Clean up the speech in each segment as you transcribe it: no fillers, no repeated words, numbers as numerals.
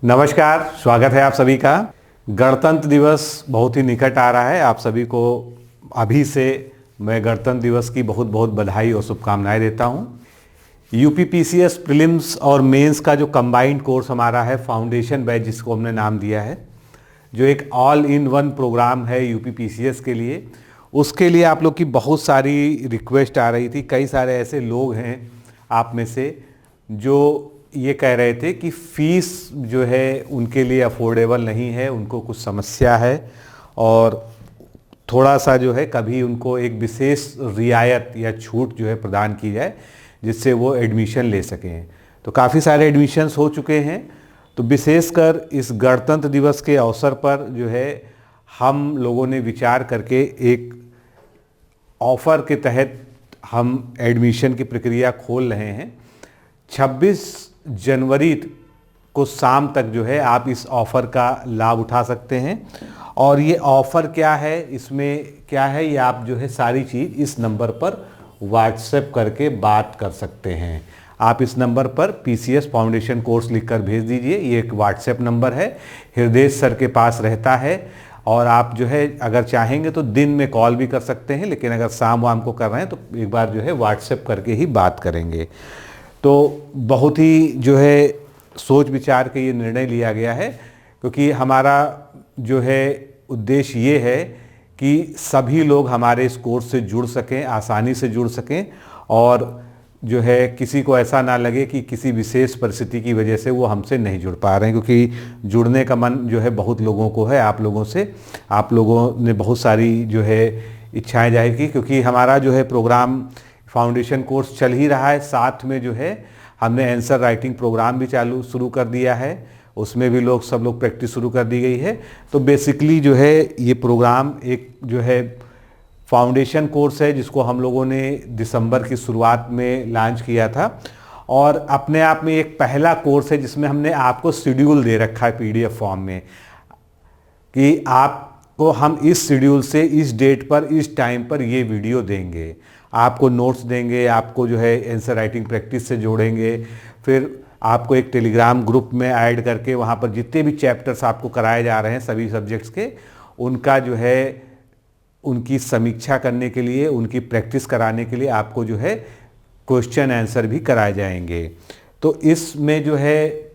नमस्कार, स्वागत है आप सभी का। गणतंत्र दिवस बहुत ही निकट आ रहा है। आप सभी को अभी से मैं गणतंत्र दिवस की बहुत बहुत बधाई और शुभकामनाएं देता हूं। यूपीपीसीएस प्रीलिम्स और मेंस का जो कंबाइंड कोर्स हमारा है, फाउंडेशन बैच जिसको हमने नाम दिया है, जो एक ऑल इन वन प्रोग्राम है यूपीपीसीएस के लिए, उसके लिए आप लोग की बहुत सारी रिक्वेस्ट आ रही थी। कई सारे ऐसे लोग हैं आप में से जो ये कह रहे थे कि फ़ीस जो है उनके लिए अफोर्डेबल नहीं है, उनको कुछ समस्या है और थोड़ा सा जो है कभी उनको एक विशेष रियायत या छूट जो है प्रदान की जाए जिससे वो एडमिशन ले सकें। तो काफ़ी सारे एडमिशन्स हो चुके हैं। तो विशेषकर इस गणतंत्र दिवस के अवसर पर जो है हम लोगों ने विचार करके एक ऑफ़र के तहत हम एडमिशन की प्रक्रिया खोल रहे हैं। 26 जनवरी को शाम तक जो है आप इस ऑफ़र का लाभ उठा सकते हैं। और ये ऑफ़र क्या है, इसमें क्या है, ये आप जो है सारी चीज़ इस नंबर पर व्हाट्सएप करके बात कर सकते हैं। आप इस नंबर पर पीसीएस फाउंडेशन कोर्स लिखकर भेज दीजिए। ये एक व्हाट्सएप नंबर है, हृदय सर के पास रहता है। और आप जो है अगर चाहेंगे तो दिन में कॉल भी कर सकते हैं, लेकिन अगर शाम वाम को कर रहे हैं तो एक बार जो है व्हाट्सएप करके ही बात करेंगे। तो बहुत ही जो है सोच विचार के ये निर्णय लिया गया है, क्योंकि हमारा जो है उद्देश्य ये है कि सभी लोग हमारे इस कोर्स से जुड़ सकें, आसानी से जुड़ सकें और जो है किसी को ऐसा ना लगे कि किसी विशेष परिस्थिति की वजह से वो हमसे नहीं जुड़ पा रहे हैं, क्योंकि जुड़ने का मन जो है बहुत लोगों को है। आप लोगों से, आप लोगों ने बहुत सारी जो है इच्छाएं जाहिर की, क्योंकि हमारा जो है प्रोग्राम फाउंडेशन कोर्स चल ही रहा है, साथ में जो है हमने आंसर राइटिंग प्रोग्राम भी शुरू कर दिया है, उसमें भी सब लोग प्रैक्टिस शुरू कर दी गई है। तो बेसिकली जो है ये प्रोग्राम एक जो है फाउंडेशन कोर्स है जिसको हम लोगों ने दिसंबर की शुरुआत में लॉन्च किया था, और अपने आप में एक पहला कोर्स है जिसमें हमने आपको शेड्यूल दे रखा है पीडीएफ फॉर्म में कि आपको हम इस शेड्यूल से इस डेट पर इस टाइम पर ये वीडियो देंगे, आपको नोट्स देंगे, आपको जो है आंसर राइटिंग प्रैक्टिस से जोड़ेंगे, फिर आपको एक टेलीग्राम ग्रुप में ऐड करके वहाँ पर जितने भी चैप्टर्स आपको कराए जा रहे हैं सभी सब्जेक्ट्स के, उनका जो है उनकी समीक्षा करने के लिए, उनकी प्रैक्टिस कराने के लिए आपको जो है क्वेश्चन आंसर भी कराए जाएंगे। तो इसमें जो है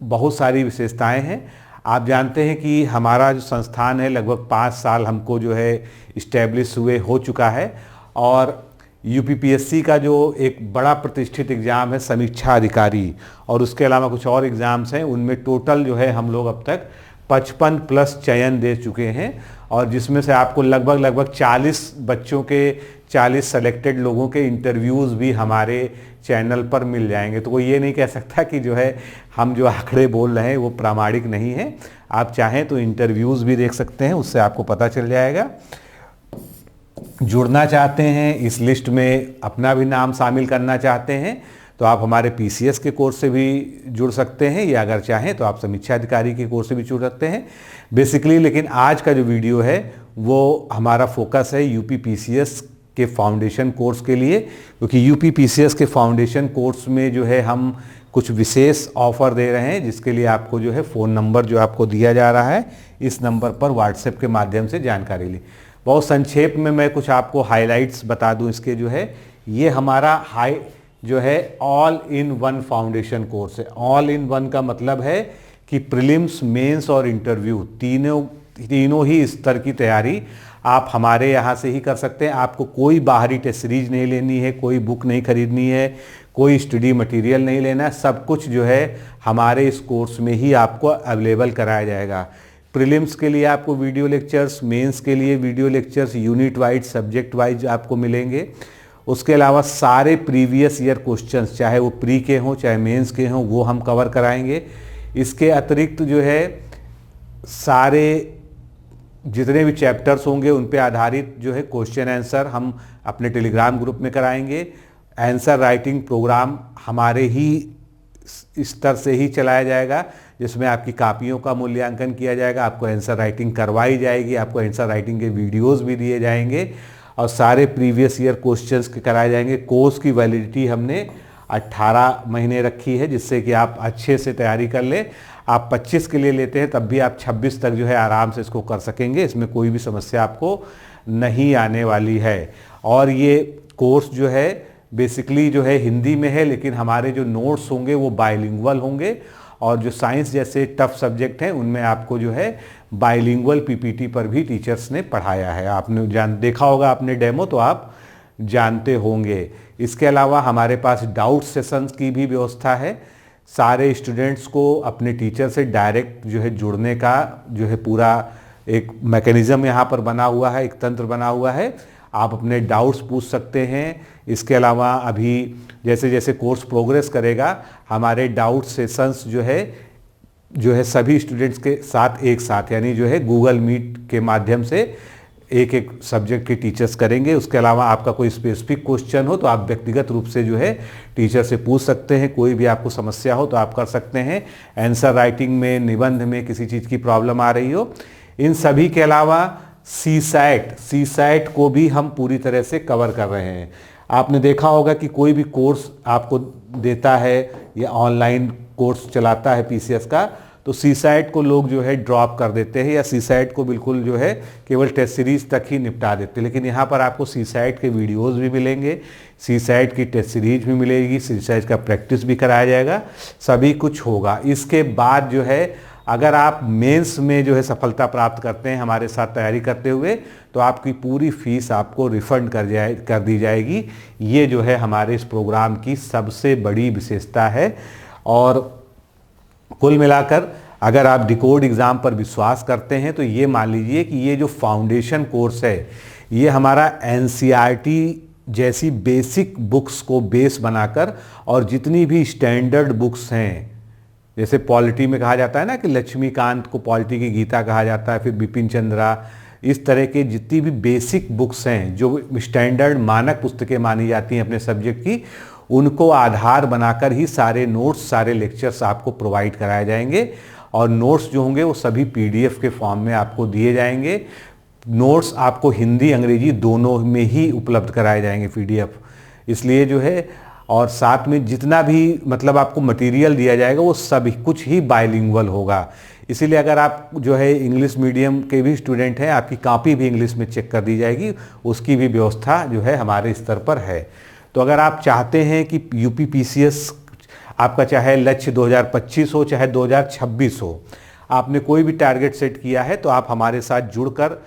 बहुत सारी विशेषताएं हैं। आप जानते हैं कि हमारा जो संस्थान है लगभग 5 साल हमको जो है इस्टेब्लिश हुए हो चुका है, और यूपीपीएससी का जो एक बड़ा प्रतिष्ठित एग्ज़ाम है समीक्षा अधिकारी, और उसके अलावा कुछ और एग्ज़ाम्स हैं, उनमें टोटल जो है हम लोग अब तक 55 प्लस चयन दे चुके हैं, और जिसमें से आपको लगभग 40 बच्चों के 40 सेलेक्टेड लोगों के इंटरव्यूज़ भी हमारे चैनल पर मिल जाएंगे। तो कोई ये नहीं कह सकता कि जो है हम जो आंकड़े बोल रहे हैं वो प्रामाणिक नहीं है। आप चाहें तो इंटरव्यूज़ भी देख सकते हैं, उससे आपको पता चल जाएगा। जुड़ना चाहते हैं, इस लिस्ट में अपना भी नाम शामिल करना चाहते हैं, तो आप हमारे पीसीएस के कोर्स से भी जुड़ सकते हैं, या अगर चाहें तो आप समीक्षा अधिकारी के कोर्स से भी जुड़ सकते हैं बेसिकली। लेकिन आज का जो वीडियो है वो हमारा फोकस है यूपीपीसीएस के फाउंडेशन कोर्स के लिए, क्योंकि यूपीपीसीएस के फाउंडेशन कोर्स में जो है हम कुछ विशेष ऑफ़र दे रहे हैं, जिसके लिए आपको जो है फ़ोन नंबर जो आपको दिया जा रहा है इस नंबर पर व्हाट्सएप के माध्यम से जानकारी ली। बहुत संक्षेप में मैं कुछ आपको हाइलाइट्स बता दूं इसके। जो है ये हमारा जो है all in one foundation course है। ऑल इन वन का मतलब है कि प्रीलिम्स, मेंस और इंटरव्यू तीनों ही स्तर की तैयारी आप हमारे यहाँ से ही कर सकते हैं। आपको कोई बाहरी टेस्ट सीरीज नहीं लेनी है, कोई बुक नहीं खरीदनी है, कोई स्टडी मटेरियल नहीं लेना है, सब कुछ जो है हमारे इस कोर्स में ही आपको अवेलेबल कराया जाएगा। प्रीलिम्स के लिए आपको वीडियो लेक्चर्स, मेंस के लिए video lectures unit wise, subject wise आपको मिलेंगे। उसके अलावा सारे प्रीवियस ईयर क्वेश्चंस, चाहे वो प्री के हों चाहे मेंस के हों, वो हम कवर कराएंगे। इसके अतिरिक्त जो है सारे जितने भी चैप्टर्स होंगे उन पे आधारित जो है क्वेश्चन आंसर हम अपने टेलीग्राम ग्रुप में कराएंगे। आंसर राइटिंग प्रोग्राम हमारे ही स्तर से ही चलाया जाएगा, जिसमें आपकी कापियों का मूल्यांकन किया जाएगा, आपको आंसर राइटिंग करवाई जाएगी, आपको आंसर राइटिंग के वीडियोस भी दिए जाएंगे और सारे प्रीवियस ईयर क्वेश्चंस के कराए जाएंगे। कोर्स की वैलिडिटी हमने 18 महीने रखी है, जिससे कि आप अच्छे से तैयारी कर ले। आप 25 के लिए लेते हैं तब भी आप 26 तक जो है आराम से इसको कर सकेंगे, इसमें कोई भी समस्या आपको नहीं आने वाली है। और ये कोर्स जो है बेसिकली जो है हिंदी में है, लेकिन हमारे जो नोट्स होंगे वो बाइलिंगुअल होंगे, और जो साइंस जैसे टफ सब्जेक्ट हैं उनमें आपको जो है बाइलिंगुअल पीपीटी पर भी टीचर्स ने पढ़ाया है। आपने देखा होगा आपने डेमो, तो आप जानते होंगे। इसके अलावा हमारे पास डाउट सेशंस की भी व्यवस्था है। सारे स्टूडेंट्स को अपने टीचर से डायरेक्ट जो है जुड़ने का जो है पूरा एक मैकेनिज्म यहाँ पर बना हुआ है, एक तंत्र बना हुआ है। आप अपने डाउट्स पूछ सकते हैं। इसके अलावा अभी जैसे जैसे कोर्स प्रोग्रेस करेगा, हमारे डाउट सेशंस जो है सभी स्टूडेंट्स के साथ एक साथ, यानी जो है गूगल मीट के माध्यम से एक एक सब्जेक्ट के टीचर्स करेंगे। उसके अलावा आपका कोई स्पेसिफिक क्वेश्चन हो तो आप व्यक्तिगत रूप से जो है टीचर से पूछ सकते हैं। कोई भी आपको समस्या हो तो आप कर सकते हैं। आंसर राइटिंग में, निबंध में किसी चीज़ की प्रॉब्लम आ रही हो, इन सभी के अलावा सीसैट को भी हम पूरी तरह से कवर कर रहे हैं। आपने देखा होगा कि कोई भी कोर्स आपको देता है या ऑनलाइन कोर्स चलाता है पीसीएस का, तो सीसैट को लोग जो है ड्रॉप कर देते हैं या सीसैट को बिल्कुल जो है केवल टेस्ट सीरीज तक ही निपटा देते हैं। लेकिन यहाँ पर आपको सीसैट के वीडियोस भी मिलेंगे, सीसैट की टेस्ट सीरीज भी मिलेगी, सीसैट का प्रैक्टिस भी कराया जाएगा, सभी कुछ होगा। इसके बाद जो है अगर आप मेंस में जो है सफलता प्राप्त करते हैं हमारे साथ तैयारी करते हुए, तो आपकी पूरी फीस आपको रिफंड कर दी जाएगी। ये जो है हमारे इस प्रोग्राम की सबसे बड़ी विशेषता है। और कुल मिलाकर अगर आप डिकोड एग्ज़ाम पर विश्वास करते हैं तो ये मान लीजिए कि ये जो फाउंडेशन कोर्स है, ये हमारा एनसीईआरटी जैसी बेसिक बुक्स को बेस बनाकर, और जितनी भी स्टैंडर्ड बुक्स हैं, जैसे पॉलिटी में कहा जाता है ना कि लक्ष्मीकांत को पॉलिटी की गीता कहा जाता है, फिर बिपिन चंद्रा, इस तरह के जितनी भी बेसिक बुक्स हैं जो स्टैंडर्ड मानक पुस्तकें मानी जाती हैं अपने सब्जेक्ट की, उनको आधार बनाकर ही सारे नोट्स, सारे लेक्चर्स आपको प्रोवाइड कराए जाएंगे। और नोट्स जो होंगे वो सभी पीडीएफ के फॉर्म में आपको दिए जाएंगे। नोट्स आपको हिंदी अंग्रेजी दोनों में ही उपलब्ध कराए जाएंगे पीडीएफ, इसलिए जो है, और साथ में जितना भी मतलब आपको मटेरियल दिया जाएगा वो सभी कुछ ही बाइलिंगुअल होगा। इसीलिए अगर आप जो है इंग्लिश मीडियम के भी स्टूडेंट हैं, आपकी कॉपी भी इंग्लिश में चेक कर दी जाएगी, उसकी भी व्यवस्था जो है हमारे स्तर पर है। तो अगर आप चाहते हैं कि यूपी पीसीएस आपका चाहे लक्ष्य 2025 हो चाहे 2026 हो, आपने कोई भी टारगेट सेट किया है, तो आप हमारे साथ जुड़कर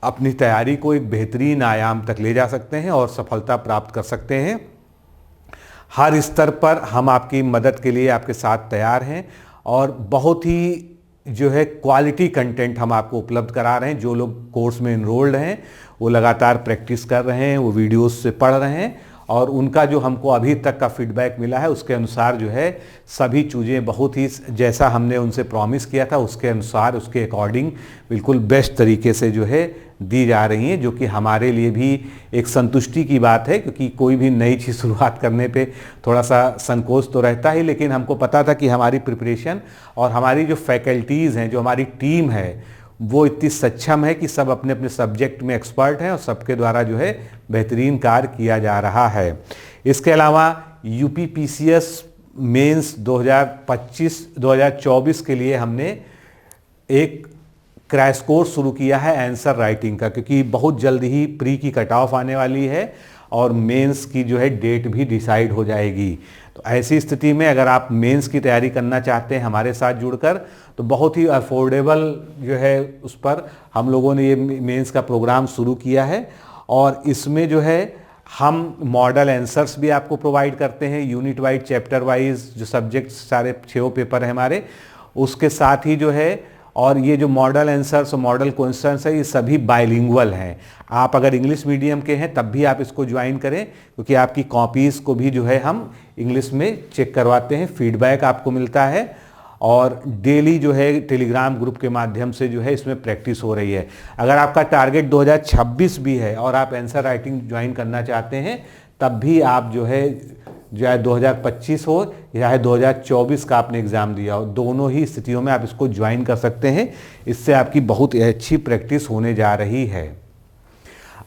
अपनी तैयारी को एक बेहतरीन आयाम तक ले जा सकते हैं और सफलता प्राप्त कर सकते हैं। हर स्तर पर हम आपकी मदद के लिए आपके साथ तैयार हैं, और बहुत ही जो है क्वालिटी कंटेंट हम आपको उपलब्ध करा रहे हैं। जो लोग कोर्स में इनरोल्ड हैं वो लगातार प्रैक्टिस कर रहे हैं, वो वीडियोस से पढ़ रहे हैं, और उनका जो हमको अभी तक का फीडबैक मिला है उसके अनुसार जो है सभी चीज़ें बहुत ही जैसा हमने उनसे प्रॉमिस किया था उसके अनुसार, उसके अकॉर्डिंग बिल्कुल बेस्ट तरीके से जो है दी जा रही हैं, जो कि हमारे लिए भी एक संतुष्टि की बात है। क्योंकि कोई भी नई चीज़ शुरुआत करने पे थोड़ा सा संकोच तो रहता ही, लेकिन हमको पता था कि हमारी प्रिपरेशन और हमारी जो फैकल्टीज़ हैं, जो हमारी टीम है, वो इतनी सक्षम है कि सब अपने अपने सब्जेक्ट में एक्सपर्ट हैं और सबके द्वारा जो है बेहतरीन कार्य किया जा रहा है। इसके अलावा यूपी पीसीएस मेंस 2024 के लिए हमने एक क्रैश कोर्स शुरू किया है आंसर राइटिंग का, क्योंकि बहुत जल्द ही प्री की कट ऑफ आने वाली है और मेंस की जो है डेट भी डिसाइड हो जाएगी। तो ऐसी स्थिति में अगर आप मेंस की तैयारी करना चाहते हैं हमारे साथ जुड़कर, तो बहुत ही अफोर्डेबल जो है उस पर हम लोगों ने ये मेंस का प्रोग्राम शुरू किया है। और इसमें जो है हम मॉडल आंसर्स भी आपको प्रोवाइड करते हैं, यूनिट वाइज, चैप्टर वाइज, जो सब्जेक्ट सारे 6 पेपर हैं हमारे, उसके साथ ही जो है, और ये जो मॉडल आंसर्स और मॉडल क्वेश्चंस है ये सभी बाइलिंगुअल हैं। आप अगर इंग्लिश मीडियम के हैं तब भी आप इसको ज्वाइन करें, क्योंकि आपकी कॉपीज़ को भी जो है हम इंग्लिश में चेक करवाते हैं, फीडबैक आपको मिलता है, और डेली जो है टेलीग्राम ग्रुप के माध्यम से जो है इसमें प्रैक्टिस हो रही है। अगर आपका टारगेट 2026 भी है और आप आंसर राइटिंग ज्वाइन करना चाहते हैं, तब भी आप जो है चाहे 2025 हो या 2024 का आपने एग्ज़ाम दिया हो, दोनों ही स्थितियों में आप इसको ज्वाइन कर सकते हैं। इससे आपकी बहुत अच्छी प्रैक्टिस होने जा रही है।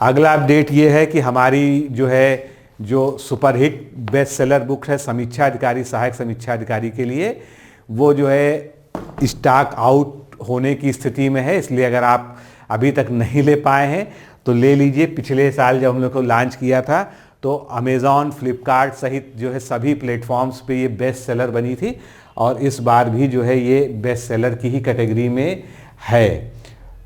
अगला अपडेट ये है कि हमारी जो है जो सुपरहिट बेस्ट सेलर बुक है समीक्षा अधिकारी, सहायक समीक्षा अधिकारी के लिए, वो जो है स्टॉक आउट होने की स्थिति में है। इसलिए अगर आप अभी तक नहीं ले पाए हैं तो ले लीजिए। पिछले साल जब हम लोग को लॉन्च किया था तो अमेज़ॉन, फ्लिपकार्ट सहित जो है सभी प्लेटफॉर्म्स पे ये बेस्ट सेलर बनी थी, और इस बार भी जो है ये बेस्ट सेलर की ही कैटेगरी में है।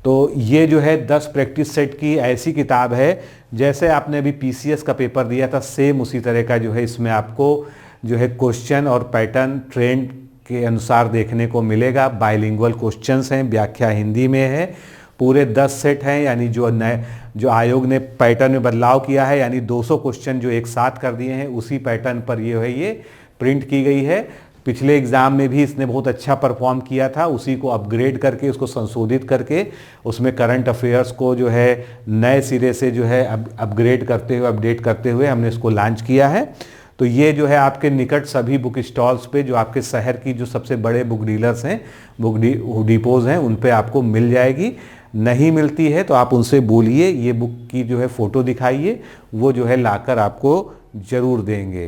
तो ये जो है 10 प्रैक्टिस सेट की ऐसी किताब है, जैसे आपने अभी पीसीएस का पेपर दिया था सेम उसी तरह का जो है इसमें आपको जो है क्वेश्चन और पैटर्न ट्रेंड के अनुसार देखने को मिलेगा। बाइलिंगुअल क्वेश्चंस हैं, व्याख्या हिंदी में है, पूरे 10 सेट हैं, यानी जो आयोग ने पैटर्न में बदलाव किया है, यानी 200 क्वेश्चन जो एक साथ कर दिए हैं उसी पैटर्न पर ये प्रिंट की गई है। पिछले एग्ज़ाम में भी इसने बहुत अच्छा परफॉर्म किया था, उसी को अपग्रेड करके उसको संशोधित करके उसमें करंट अफेयर्स को जो है नए सिरे से जो है अपग्रेड करते हुए, अपडेट करते हुए हमने इसको लॉन्च किया है। तो ये जो है आपके निकट सभी बुक स्टॉल्स पे, जो आपके शहर की जो सबसे बड़े बुक डीलर्स हैं, बुक डिपोज हैं, उन पे आपको मिल जाएगी। नहीं मिलती है तो आप उनसे बोलिए, ये बुक की जो है फ़ोटो दिखाइए, वो जो है लाकर आपको ज़रूर देंगे।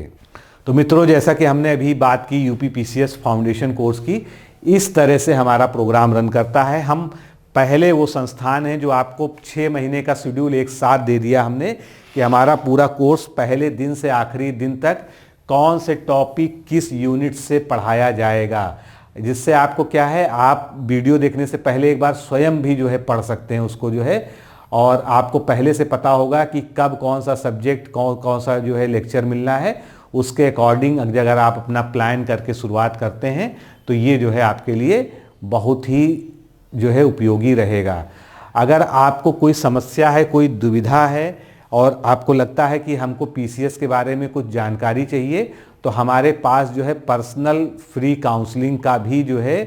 तो मित्रों, जैसा कि हमने अभी बात की यूपी पीसीएस फाउंडेशन कोर्स की, इस तरह से हमारा प्रोग्राम रन करता है। हम पहले वो संस्थान हैं जो आपको 6 महीने का शेड्यूल एक साथ दे दिया हमने कि हमारा पूरा कोर्स पहले दिन से आखिरी दिन तक कौन से टॉपिक किस यूनिट से पढ़ाया जाएगा, जिससे आपको क्या है, आप वीडियो देखने से पहले एक बार स्वयं भी जो है पढ़ सकते हैं उसको जो है, और आपको पहले से पता होगा कि कब कौन सा सब्जेक्ट, कौन सा जो है लेक्चर मिलना है। उसके अकॉर्डिंग अगर आप अपना प्लान करके शुरुआत करते हैं तो ये जो है आपके लिए बहुत ही जो है उपयोगी रहेगा। अगर आपको कोई समस्या है, कोई दुविधा है और आपको लगता है कि हमको पीसीएस के बारे में कुछ जानकारी चाहिए, तो हमारे पास जो है पर्सनल फ्री काउंसलिंग का भी जो है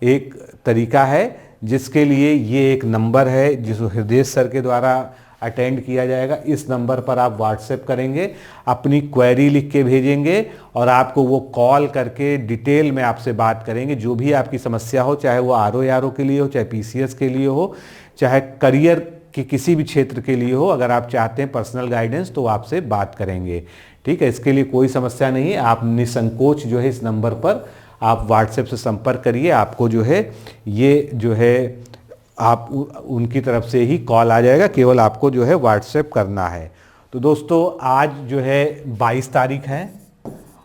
एक तरीका है, जिसके लिए ये एक नंबर है जिसको हृदय सर के द्वारा अटेंड किया जाएगा। इस नंबर पर आप व्हाट्सएप करेंगे, अपनी क्वेरी लिख के भेजेंगे और आपको वो कॉल करके डिटेल में आपसे बात करेंगे। जो भी आपकी समस्या हो, चाहे वो आरओ के लिए हो, चाहे पीसीएस के लिए हो, चाहे करियर के किसी भी क्षेत्र के लिए हो, अगर आप चाहते हैं पर्सनल गाइडेंस तो आपसे बात करेंगे। ठीक है, इसके लिए कोई समस्या नहीं है। आप निसंकोच जो है इस नंबर पर आप व्हाट्सएप से संपर्क करिए। आपको जो है ये जो है आप उनकी तरफ से ही कॉल आ जाएगा, केवल आपको जो है व्हाट्सएप करना है। तो दोस्तों, आज जो है 22 तारीख है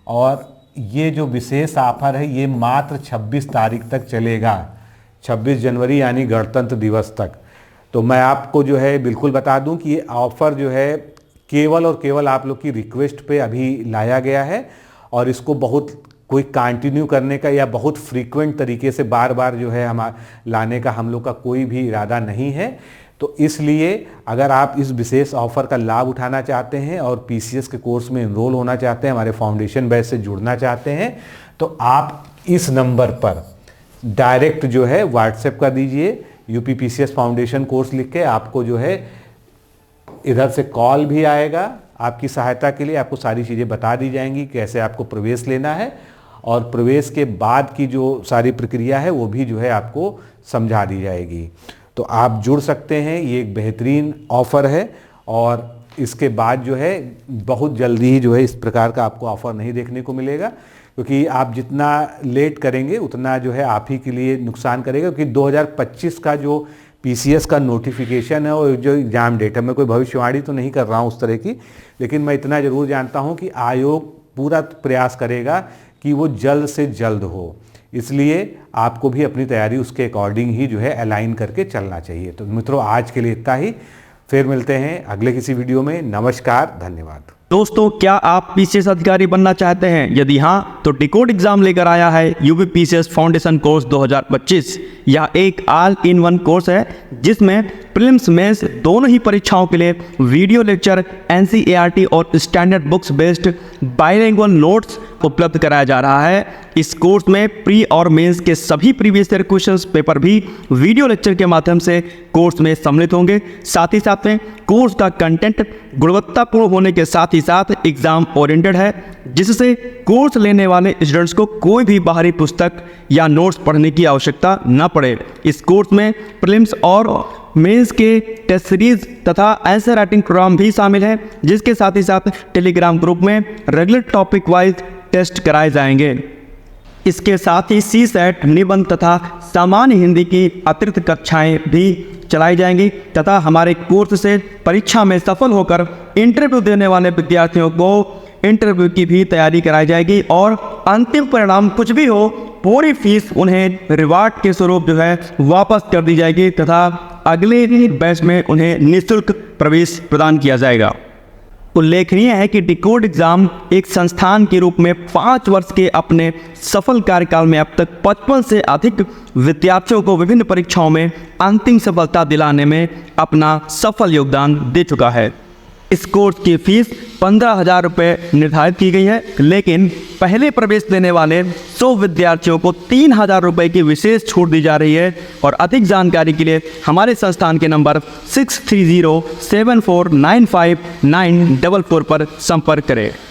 और ये जो विशेष ऑफर है ये मात्र 26 तारीख तक चलेगा, 26 जनवरी यानी गणतंत्र दिवस तक। तो मैं आपको जो है बिल्कुल बता दूं कि ये ऑफ़र जो है केवल और केवल आप लोग की रिक्वेस्ट पे अभी लाया गया है, और इसको बहुत कोई कंटिन्यू करने का या बहुत फ्रीक्वेंट तरीके से बार बार जो है हम लाने का हम लोग का कोई भी इरादा नहीं है। तो इसलिए अगर आप इस विशेष ऑफ़र का लाभ उठाना चाहते हैं और पीसीएस के कोर्स में इनरोल होना चाहते हैं, हमारे फाउंडेशन बैच से जुड़ना चाहते हैं, तो आप इस नंबर पर डायरेक्ट जो है व्हाट्सएप कर दीजिए, यूपी पीसीएस फाउंडेशन कोर्स लिख के। आपको जो है इधर से कॉल भी आएगा आपकी सहायता के लिए, आपको सारी चीज़ें बता दी जाएंगी कैसे आपको प्रवेश लेना है, और प्रवेश के बाद की जो सारी प्रक्रिया है वो भी जो है आपको समझा दी जाएगी। तो आप जुड़ सकते हैं, ये एक बेहतरीन ऑफ़र है, और इसके बाद जो है बहुत जल्दी ही जो है इस प्रकार का आपको ऑफ़र नहीं देखने को मिलेगा, क्योंकि आप जितना लेट करेंगे उतना जो है आप ही के लिए नुकसान करेगा। क्योंकि 2025 का जो पीसीएस का नोटिफिकेशन है और जो एग्ज़ाम डेट है, मैं कोई भविष्यवाणी तो नहीं कर रहा हूँ उस तरह की, लेकिन मैं इतना ज़रूर जानता हूँ कि आयोग पूरा प्रयास करेगा कि वो जल्द से जल्द हो। इसलिए आपको भी अपनी तैयारी उसके अकॉर्डिंग ही जो है अलाइन करके चलना चाहिए। तो मित्रों, आज के लिए इतना ही, फिर मिलते हैं अगले किसी वीडियो में। नमस्कार, धन्यवाद। दोस्तों, क्या आप पीसीएस अधिकारी बनना चाहते हैं? यदि हाँ, तो डिकोड एग्जाम लेकर आया है यूपी पीसीएस फाउंडेशन कोर्स 2025। यह एक ऑल इन वन कोर्स है जिसमें प्रीलिम्स मेंस दोनों ही परीक्षाओं के लिए वीडियो लेक्चर, एनसीईआरटी और standard books based bilingual notes उपलब्ध कराया जा रहा है। इस कोर्स में प्री और मेंस के सभी प्रीवियस ईयर क्वेश्चंस पेपर भी वीडियो लेक्चर के माध्यम से कोर्स में सम्मिलित होंगे। साथ ही साथ में कोर्स का कंटेंट गुणवत्तापूर्ण होने के साथ ही साथ एग्जाम ओरिएंटेड है, जिससे कोर्स लेने वाले स्टूडेंट्स को कोई भी बाहरी पुस्तक या नोट्स पढ़ने की आवश्यकता न पड़े। इस कोर्स में प्रीलिम्स और मेंस के टेस्ट सीरीज तथा आंसर राइटिंग प्रोग्राम भी शामिल है, जिसके साथ ही साथ टेलीग्राम ग्रुप में रेगुलर टॉपिक वाइज टेस्ट कराए जाएंगे। इसके साथ ही CSAT, निबंध तथा सामान्य हिंदी की अतिरिक्त कक्षाएं भी चलाई जाएंगी तथा हमारे कोर्स से परीक्षा में सफल होकर इंटरव्यू देने वाले विद्यार्थियों को इंटरव्यू की भी तैयारी कराई जाएगी और अंतिम परिणाम कुछ भी हो, पूरी फीस उन्हें रिवार्ड के स्वरूप जो है वापस कर दी जाएगी तथा अगले बैच में उन्हें निःशुल्क प्रवेश प्रदान किया जाएगा। उल्लेखनीय है कि डिकोड एग्जाम एक संस्थान के रूप में 5 वर्ष के अपने सफल कार्यकाल में अब तक 55 से अधिक विद्यार्थियों को विभिन्न परीक्षाओं में अंतिम सफलता दिलाने में अपना सफल योगदान दे चुका है। इस कोर्स की फीस 15,000 रुपये निर्धारित की गई है, लेकिन पहले प्रवेश देने वाले 100 विद्यार्थियों को 3,000 रुपये की विशेष छूट दी जा रही है। और अधिक जानकारी के लिए हमारे संस्थान के नंबर 6307495944 पर संपर्क करें।